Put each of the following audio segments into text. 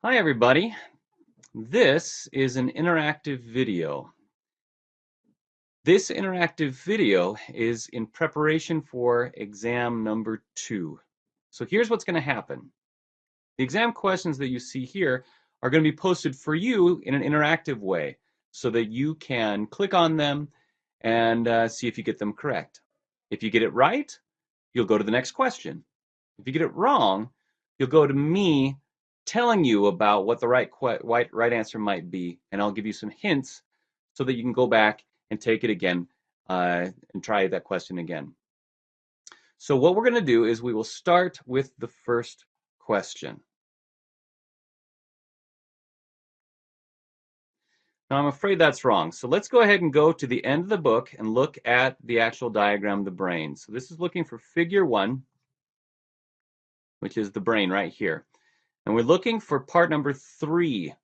Hi everybody, this is an interactive video. This interactive video is in preparation for exam number 2. So here's what's going to happen. The exam questions that you see here are going to be posted for you in an interactive way so that you can click on them and see if you get them correct. If you get it right, you'll go to the next question. If you get it wrong, you'll go to me telling you about what the right answer might be, and I'll give you some hints so that you can go back and take it again and try that question again. So what we're going to do is we will start with the first question. Now I'm afraid that's wrong. So let's go ahead and go to the end of the book and look at the actual diagram of the brain. So this is looking for figure 1, which is the brain right here. And we're looking for part number 3.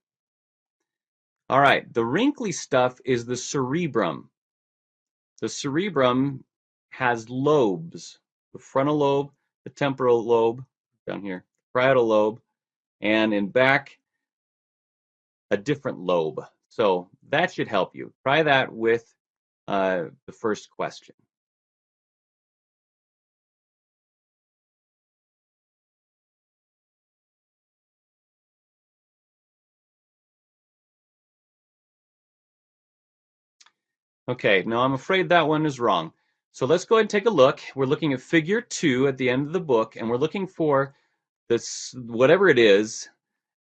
All right, the wrinkly stuff is the cerebrum. The cerebrum has lobes, the frontal lobe, the temporal lobe, down here, parietal lobe, and in back, a different lobe. So that should help you. Try that with the first question. Okay, no, I'm afraid that one is wrong. So let's go ahead and take a look. We're looking at figure 2 at the end of the book, and we're looking for this, whatever it is,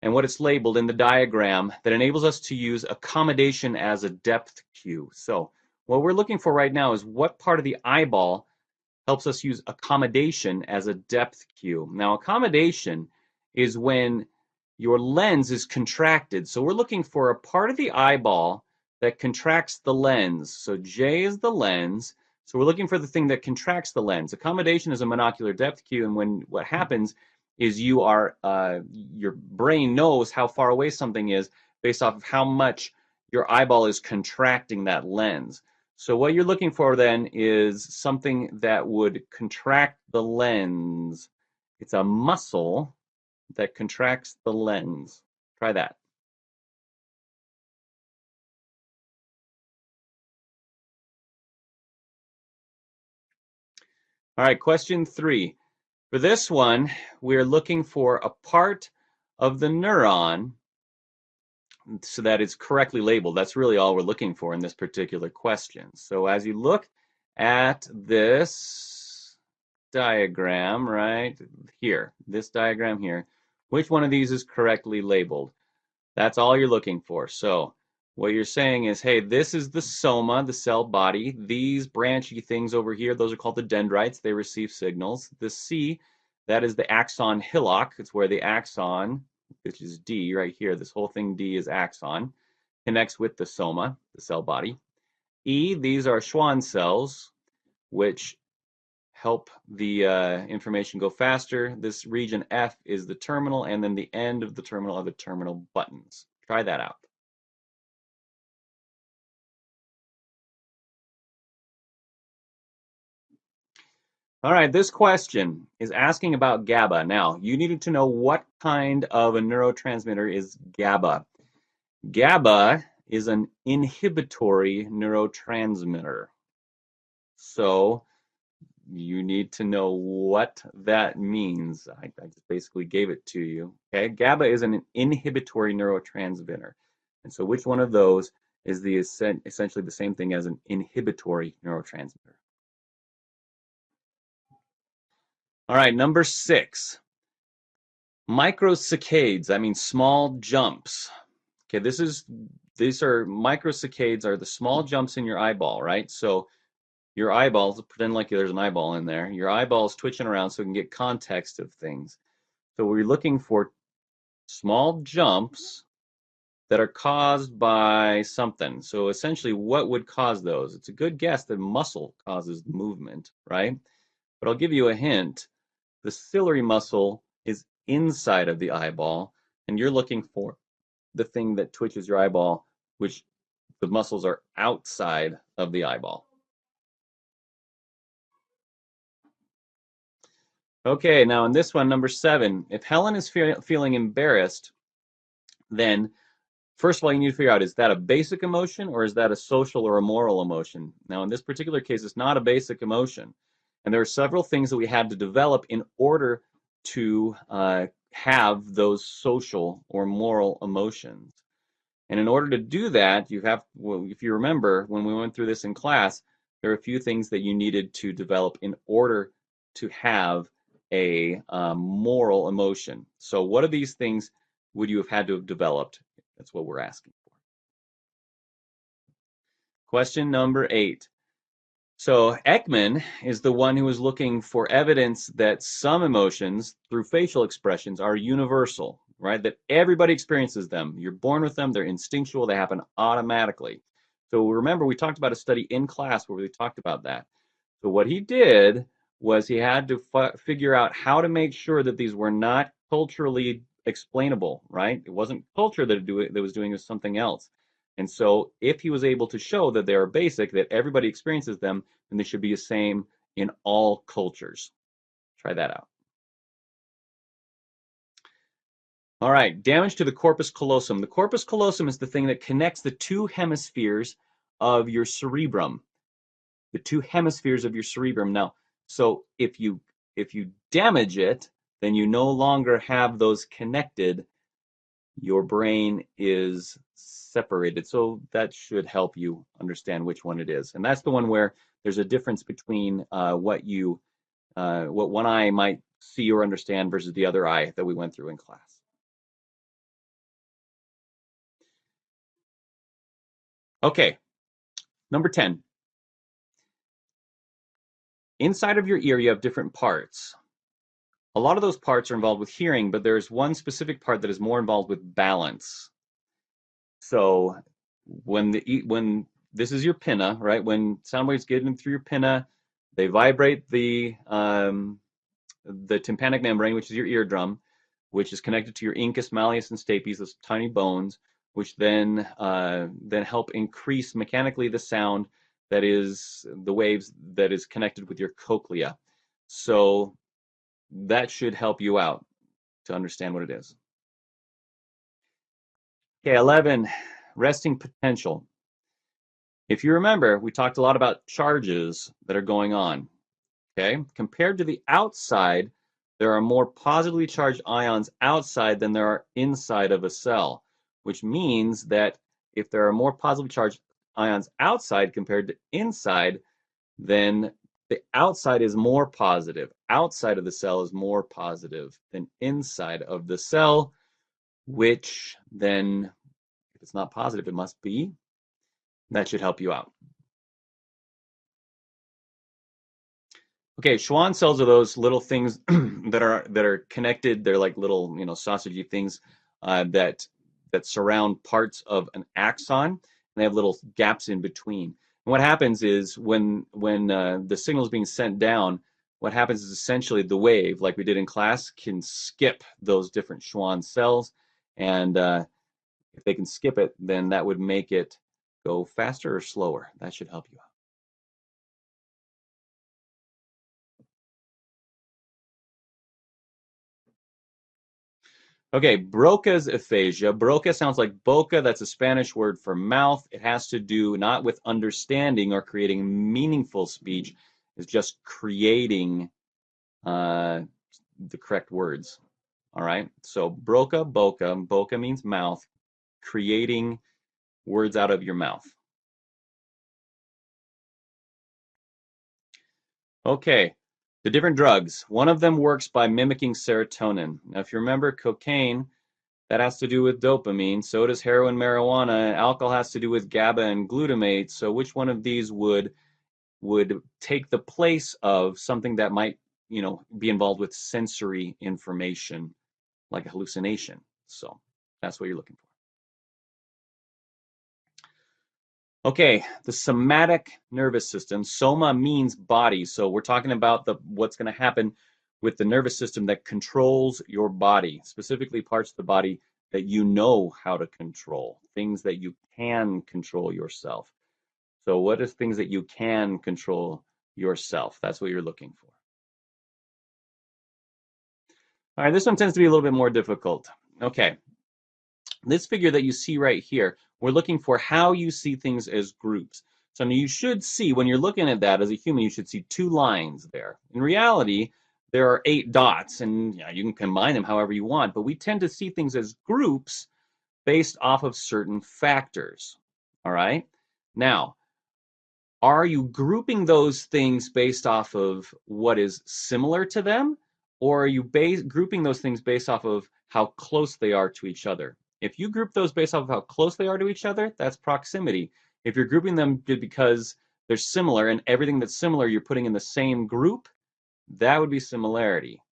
and what it's labeled in the diagram that enables us to use accommodation as a depth cue. So what we're looking for right now is what part of the eyeball helps us use accommodation as a depth cue. Now, accommodation is when your lens is contracted. So we're looking for a part of the eyeball that contracts the lens. So J is the lens. So we're looking for the thing that contracts the lens. Accommodation is a monocular depth cue, and when what happens is your brain knows how far away something is based off of how much your eyeball is contracting that lens. So what you're looking for then is something that would contract the lens. It's a muscle that contracts the lens. Try that. All right, question 3. For this one, we're looking for a part of the neuron so that it's correctly labeled. That's really all we're looking for in this particular question. So as you look at this diagram right here, this diagram here, which one of these is correctly labeled? That's all you're looking for. So what you're saying is, hey, this is the soma, the cell body. These branchy things over here, those are called the dendrites. They receive signals. The C, that is the axon hillock. It's where the axon, which is D right here, this whole thing D is axon, connects with the soma, the cell body. E, these are Schwann cells, which help the information go faster. This region F is the terminal, and then the end of the terminal are the terminal buttons. Try that out. All right, this question is asking about GABA. Now, you needed to know what kind of a neurotransmitter is GABA. GABA is an inhibitory neurotransmitter. So you need to know what that means. I just basically gave it to you. Okay, GABA is an inhibitory neurotransmitter. And so which one of those is essentially the same thing as an inhibitory neurotransmitter? All right, number 6. Microsaccades, I mean small jumps. Okay, these are microsaccades are the small jumps in your eyeball, right? So your eyeballs, pretend like there's an eyeball in there. Your eyeball's twitching around so we can get context of things. So we're looking for small jumps that are caused by something. So essentially, what would cause those? It's a good guess that muscle causes movement, right? But I'll give you a hint. The ciliary muscle is inside of the eyeball, and you're looking for the thing that twitches your eyeball, which the muscles are outside of the eyeball. Okay, now in this one, number 7, if Helen is feeling embarrassed then first of all, you need to figure out, is that a basic emotion or is that a social or a moral emotion? Now, in this particular case, it's not a basic emotion. And there are several things that we had to develop in order to have those social or moral emotions. And in order to do that, you have, well, if you remember, when we went through this in class, there are a few things that you needed to develop in order to have a moral emotion. So what are these things would you have had to have developed? That's what we're asking for. Question number 8. So Ekman is the one who is looking for evidence that some emotions through facial expressions are universal, right? That everybody experiences them. You're born with them, they're instinctual, they happen automatically. So remember, we talked about a study in class where we talked about that. So what he did was he had to figure out how to make sure that these were not culturally explainable, right? It wasn't culture that was doing something else. And so if he was able to show that they are basic, that everybody experiences them, then they should be the same in all cultures. Try that out. All right, damage to the corpus callosum. The corpus callosum is the thing that connects the two hemispheres of your cerebrum. The two hemispheres of your cerebrum. Now, so if you damage it, then you no longer have those connected. Your brain is separated. So that should help you understand which one it is. And that's the one where there's a difference between what one eye might see or understand versus the other eye that we went through in class. Okay, number 10. Inside of your ear, you have different parts. A lot of those parts are involved with hearing, but there's one specific part that is more involved with balance. So when this is your pinna, right? When sound waves get in through your pinna, they vibrate the tympanic membrane, which is your eardrum, which is connected to your incus, malleus, and stapes, those tiny bones, which then help increase mechanically the sound that is the waves that is connected with your cochlea. So that should help you out to understand what it is. Okay, 11, resting potential. If you remember, we talked a lot about charges that are going on. Okay, compared to the outside, there are more positively charged ions outside than there are inside of a cell, which means that if there are more positively charged ions outside compared to inside, then the outside is more positive. Outside of the cell is more positive than inside of the cell, which then, if it's not positive, it must be. That should help you out. Okay, Schwann cells are those little things that are connected. They're like little, sausagey things that surround parts of an axon, and they have little gaps in between. And what happens is when the signal is being sent down, what happens is essentially the wave, like we did in class, can skip those different Schwann cells, and if they can skip it, then that would make it go faster or slower. That should help you out. Okay, Broca's aphasia. Broca sounds like boca. That's a Spanish word for mouth. It has to do not with understanding or creating meaningful speech. It's just creating the correct words. All right, so broca, boca. Boca means mouth. Creating words out of your mouth. Okay, the different drugs. One of them works by mimicking serotonin. Now, if you remember cocaine, that has to do with dopamine. So does heroin, marijuana. Alcohol has to do with GABA and glutamate. So which one of these would take the place of something that might, be involved with sensory information, like a hallucination? So that's what you're looking for. Okay, the somatic nervous system. Soma means body. So we're talking about what's going to happen with the nervous system that controls your body, specifically parts of the body that you know how to control, things that you can control yourself. So what is things that you can control yourself? That's what you're looking for. All right, this one tends to be a little bit more difficult. Okay, This figure that you see right here, we're looking for how you see things as groups. So you should see, when you're looking at that as a human, you should see 2 lines there. In reality, there are 8 dots, and you can combine them however you want, but we tend to see things as groups based off of certain factors. All right? Now, are you grouping those things based off of what is similar to them, or are you grouping those things based off of how close they are to each other? If you group those based off of how close they are to each other, that's proximity. If you're grouping them because they're similar and everything that's similar you're putting in the same group, that would be similarity.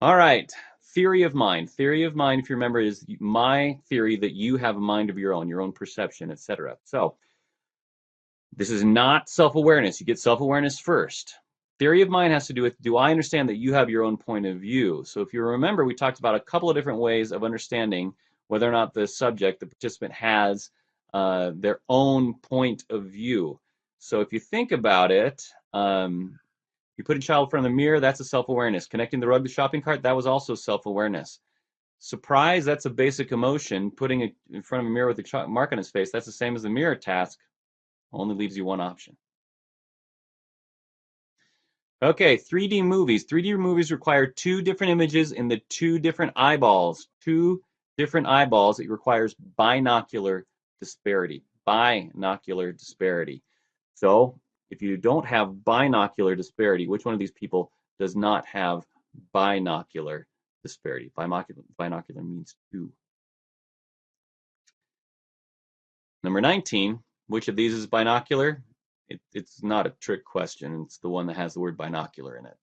All right, theory of mind. Theory of mind, if you remember, is my theory that you have a mind of your own perception, etc. So this is not self-awareness. You get self-awareness first. Theory of mind has to do with, do I understand that you have your own point of view? So if you remember, we talked about a couple of different ways of understanding whether or not the subject, the participant, has their own point of view. So if you think about it, you put a child in front of the mirror, that's a self-awareness. Connecting the rug to the shopping cart, that was also self-awareness. Surprise, that's a basic emotion. Putting it in front of a mirror with a mark on his face, that's the same as the mirror task. Only leaves you one option. Okay, 3D movies. 3D movies require 2 different images in the 2 different eyeballs. 2 different eyeballs. It requires binocular disparity. Binocular disparity. So if you don't have binocular disparity, which one of these people does not have binocular disparity? Binocular means 2. Number 19, which of these is binocular? It's not a trick question. It's the one that has the word binocular in it.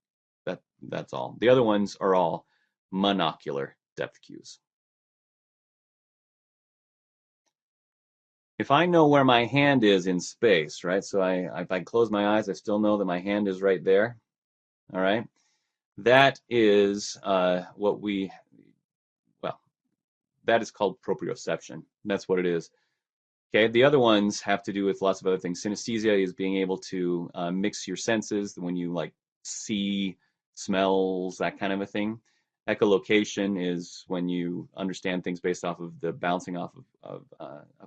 That's all. The other ones are all monocular depth cues. If I know where my hand is in space, right? So if I close my eyes, I still know that my hand is right there. All right. That is that is called proprioception. That's what it is. Okay, the other ones have to do with lots of other things. Synesthesia is being able to mix your senses when you like see, smells, that kind of a thing. Echolocation is when you understand things based off of the bouncing off of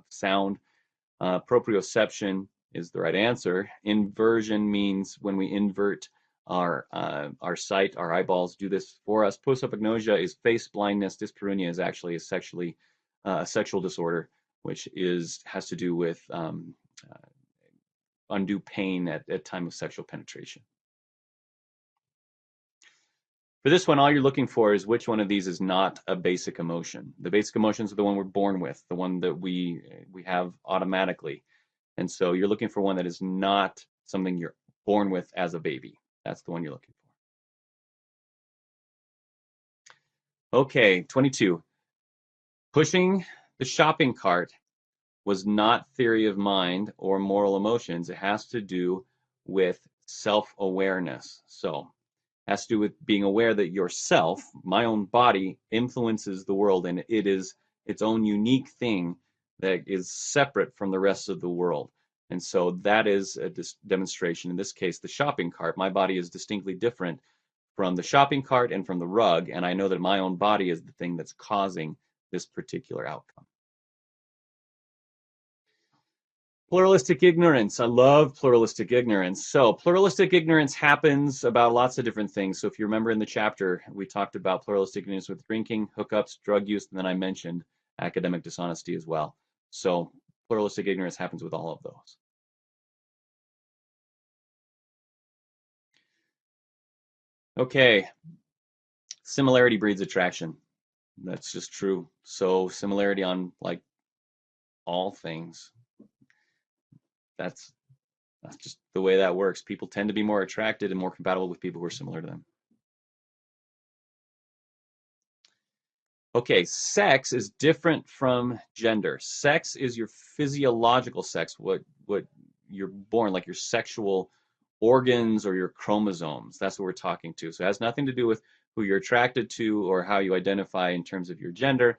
sound. Proprioception is the right answer. Inversion means when we invert our sight, our eyeballs do this for us. Prosopagnosia is face blindness. Dyspareunia is actually a sexual disorder, which has to do with undue pain at time of sexual penetration. For this one, all you're looking for is which one of these is not a basic emotion. The basic emotions are the one we're born with, the one that we have automatically. And so you're looking for one that is not something you're born with as a baby. That's the one you're looking for. Okay, 22. Pushing the shopping cart was not theory of mind or moral emotions. It has to do with self-awareness. So it has to do with being aware that yourself, my own body, influences the world, and it is its own unique thing that is separate from the rest of the world. And so that is a demonstration. In this case, the shopping cart. My body is distinctly different from the shopping cart and from the rug, and I know that my own body is the thing that's causing this particular outcome. Pluralistic ignorance. I love pluralistic ignorance. So pluralistic ignorance happens about lots of different things. So if you remember in the chapter, we talked about pluralistic ignorance with drinking, hookups, drug use, and then I mentioned academic dishonesty as well. So pluralistic ignorance happens with all of those. Okay, similarity breeds attraction. That's just true. So similarity on like all things. That's just the way that works. People tend to be more attracted and more compatible with people who are similar to them. Okay, sex is different from gender. Sex is your physiological sex, what you're born, like your sexual organs or your chromosomes. That's what we're talking to. So it has nothing to do with who you're attracted to or how you identify in terms of your gender,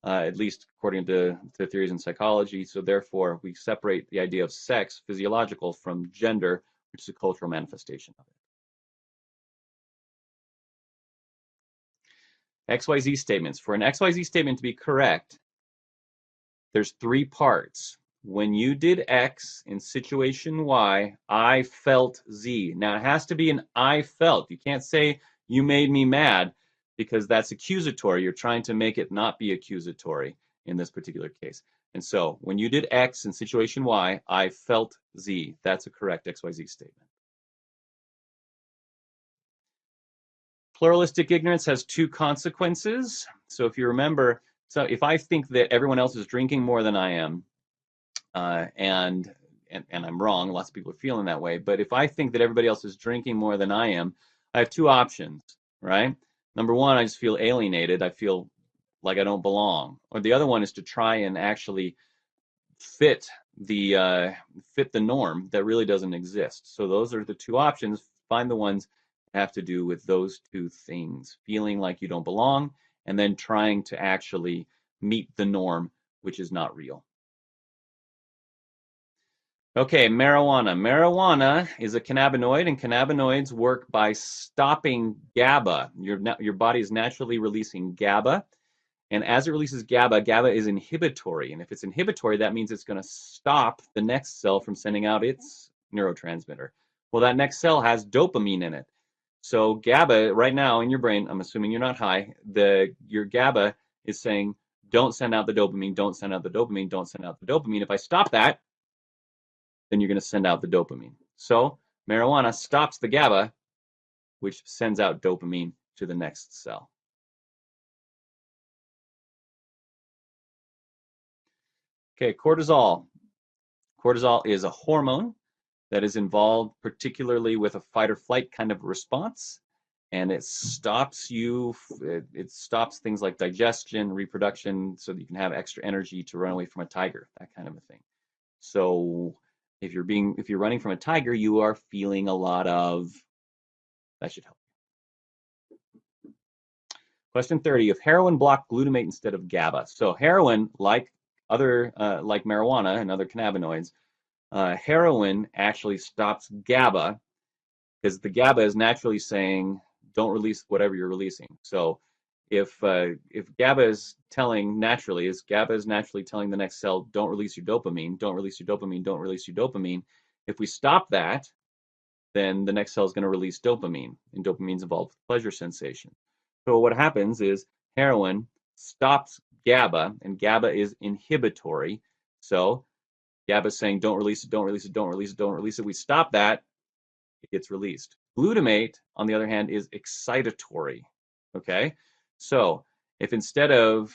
at least according to theories in psychology. So therefore, we separate the idea of sex, physiological, from gender, which is a cultural manifestation of it. XYZ statements. For an XYZ statement to be correct, there's 3 parts. When you did X in situation Y, I felt Z. Now it has to be an I felt. You can't say you made me mad because that's accusatory. You're trying to make it not be accusatory in this particular case. And so when you did X in situation Y, I felt Z. That's a correct XYZ statement. Pluralistic ignorance has 2 consequences. So if you remember, so if I think that everyone else is drinking more than I am, and I'm wrong, lots of people are feeling that way, but if I think that everybody else is drinking more than I am, I have 2 options, right? Number 1, I just feel alienated. I feel like I don't belong. Or the other one is to try and actually fit the norm that really doesn't exist. So those are the 2 options. Find the ones that have to do with those 2 things, feeling like you don't belong, and then trying to actually meet the norm, which is not real. Okay, marijuana. Marijuana is a cannabinoid, and cannabinoids work by stopping GABA. Your body is naturally releasing GABA, and as it releases GABA, GABA is inhibitory, and if it's inhibitory, that means it's going to stop the next cell from sending out its neurotransmitter. Well, that next cell has dopamine in it. So GABA, right now in your brain, I'm assuming you're not high, your GABA is saying, don't send out the dopamine, don't send out the dopamine, don't send out the dopamine. If I stop that, then you're going to send out the dopamine. So marijuana stops the GABA, which sends out dopamine to the next cell. Okay, cortisol. Cortisol is a hormone that is involved particularly with a fight or flight kind of response, and it stops it stops things like digestion, reproduction, so that you can have extra energy to run away from a tiger, that kind of a thing. So if you're running from a tiger, you are feeling a lot of, that should help. Question 30, if heroin blocked glutamate instead of GABA. So heroin, like marijuana and other cannabinoids, heroin actually stops GABA because the GABA is naturally saying, don't release whatever you're releasing. So if GABA is GABA is naturally telling the next cell, don't release your dopamine, don't release your dopamine, don't release your dopamine. If we stop that, then the next cell is going to release dopamine, and dopamine is involved with pleasure sensation. So what happens is heroin stops GABA, and GABA is inhibitory. So GABA is saying, don't release it, don't release it, don't release it, don't release it. We stop that, it gets released. Glutamate, on the other hand, is excitatory. Okay? So if instead of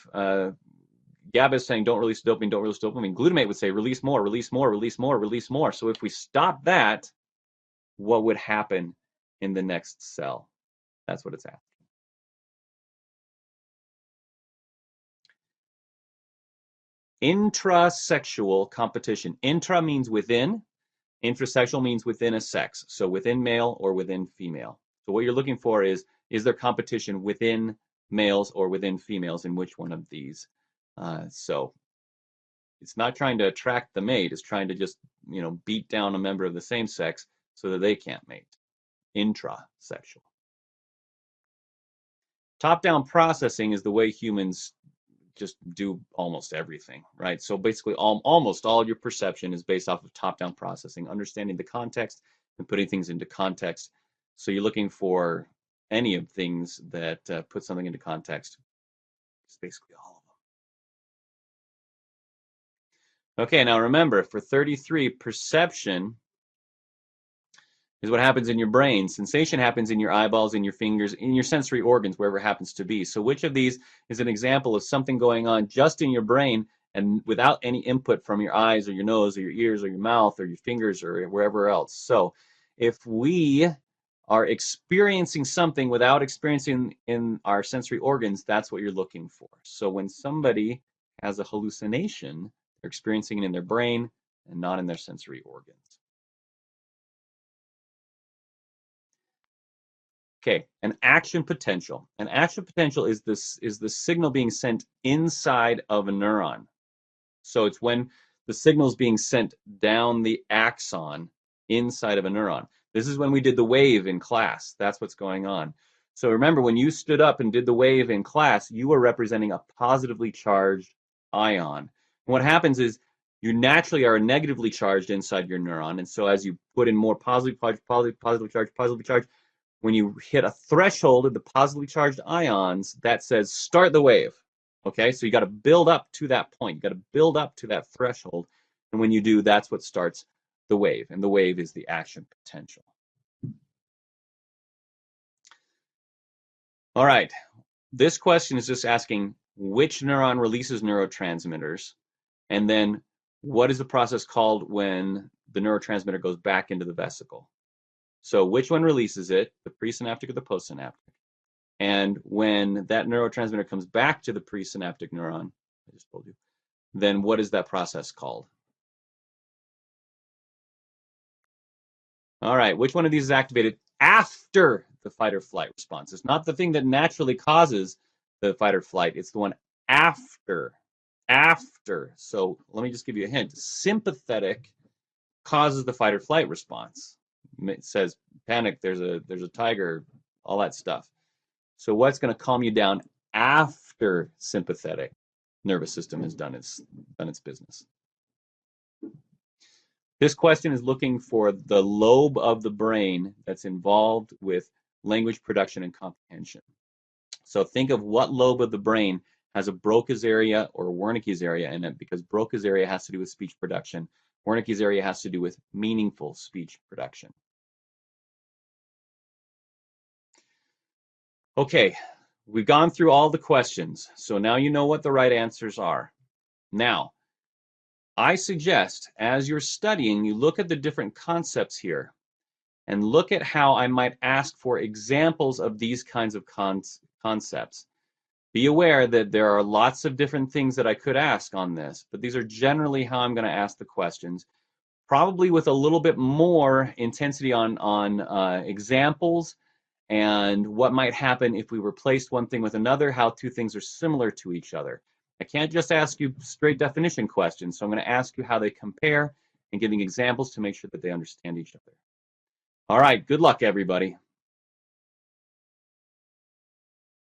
GABA is saying, don't release dopamine, don't release dopamine, glutamate would say, release more, release more, release more, release more. So if we stop that, what would happen in the next cell? That's what it's asking. Intrasexual competition. Intra means within. Intrasexual means within a sex. So within male or within female. So what you're looking for is there competition within males or within females in which one of these? So it's not trying to attract the mate. It's trying to just, beat down a member of the same sex so that they can't mate. Intrasexual. Top-down processing is the way humans just do almost everything, right? So basically almost all your perception is based off of top-down processing, understanding the context and putting things into context. So you're looking for any of things that put something into context. It's basically all of them. Okay, now remember, for 33, perception is what happens in your brain. Sensation happens in your eyeballs, in your fingers, in your sensory organs, wherever it happens to be. So which of these is an example of something going on just in your brain and without any input from your eyes or your nose or your ears or your mouth or your fingers or wherever else? So if we are experiencing something without experiencing in our sensory organs, that's what you're looking for. So when somebody has a hallucination, they're experiencing it in their brain and not in their sensory organs. Okay, an action potential. An action potential is the signal being sent inside of a neuron. So it's when the signal is being sent down the axon inside of a neuron. This is when we did the wave in class. That's what's going on. So remember, when you stood up and did the wave in class, you were representing a positively charged ion. And what happens is you naturally are negatively charged inside your neuron. And so as you put in more positively charged, when you hit a threshold of the positively charged ions, that says start the wave. Okay, so you got to build up to that point. You got to build up to that threshold. And when you do, that's what starts the wave. And the wave is the action potential. All right, this question is just asking which neuron releases neurotransmitters, and then what is the process called when the neurotransmitter goes back into the vesicle? So which one releases it, the presynaptic or the postsynaptic? And when that neurotransmitter comes back to the presynaptic neuron, I just told you, then what is that process called? All right, which one of these is activated after the fight or flight response? It's not the thing that naturally causes the fight or flight. It's the one after. After. So let me just give you a hint. Sympathetic causes the fight or flight response. It says panic, there's a tiger, all that stuff. So what's going to calm you down after sympathetic nervous system has done its business? This question is looking for the lobe of the brain that's involved with language production and comprehension. So think of what lobe of the brain has a Broca's area or Wernicke's area in it, because Broca's area has to do with speech production. Wernicke's area has to do with meaningful speech production. Okay, we've gone through all the questions, so now you know what the right answers are. Now, I suggest, as you're studying, you look at the different concepts here and look at how I might ask for examples of these kinds of concepts. Be aware that there are lots of different things that I could ask on this, but these are generally how I'm going to ask the questions, probably with a little bit more intensity on examples and what might happen if we replaced one thing with another, how two things are similar to each other. I can't just ask you straight definition questions, so I'm going to ask you how they compare and giving examples to make sure that they understand each other. All right, good luck, everybody.